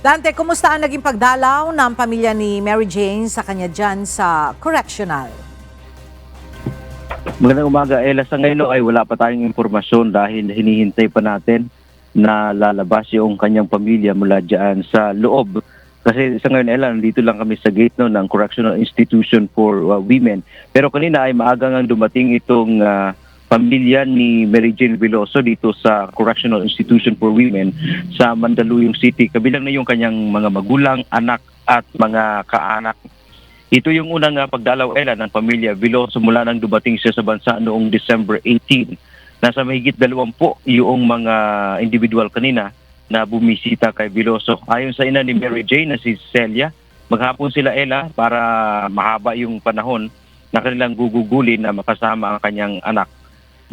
Dante, kumusta ang naging pagdalaw ng pamilya ni Mary Jane sa kanya dyan sa correctional? Magandang umaga, Ella. Sa ngayon ay wala pa tayong impormasyon dahil hinihintay pa natin na lalabas yung kanyang pamilya mula dyan sa loob. Kasi sa ngayon, Ella, nandito lang kami sa gate ng Correctional Institution for Women. Pero kanina ay maaga nga dumating itong pamilya ni Mary Jane Veloso dito sa Correctional Institution for Women sa Mandaluyong City. Kabilang na yung kanyang mga magulang, anak at mga kaanak. Ito yung unang pagdalaw, Ella, ng pamilya Veloso mula nang dumating siya sa bansa noong December 18. Nasa mahigit 20 yung mga individual kanina na bumisita kay Veloso. Ayon sa ina ni Mary Jane na si Celia, maghapon sila, Ella, para mahaba yung panahon na kanilang gugugulin na makasama ang kanyang anak.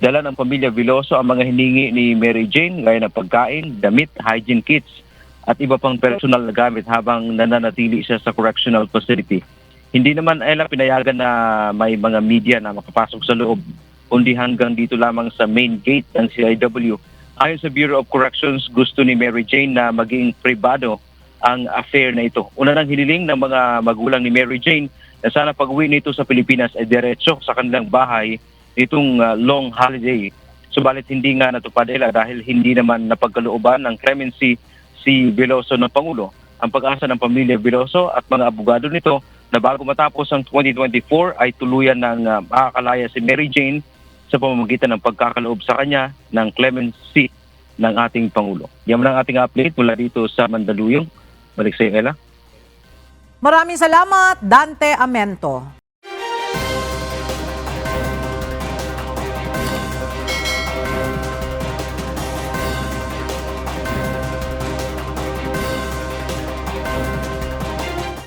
Dala ng pamilya Veloso ang mga hiningi ni Mary Jane gaya ng pagkain, damit, hygiene kits at iba pang personal na gamit habang nananatili siya sa correctional facility. Hindi naman, Ella, pinayagan na may mga media na makapasok sa loob, kundi hanggang dito lamang sa main gate ng CIW. Ayon sa Bureau of Corrections, gusto ni Mary Jane na maging pribado ang affair na ito. Una nang hiniling ng mga magulang ni Mary Jane na sana pag-uwi nito sa Pilipinas ay diretso sa kanilang bahay itong long holiday. Subalit hindi nga natupad, Ella, dahil hindi naman napagkalooban ng clemency si Veloso ng Pangulo. Ang pag-asa ng pamilya Veloso at mga abogado nito na bago matapos ang 2024 ay tuluyan ng makakalaya si Mary Jane sa pamamagitan ng pagkakaloob sa kanya ng clemency ng ating Pangulo. Yan ang ating update mula dito sa Mandaluyong. Balik sa iyo, Ella. Maraming salamat, Dante Amento.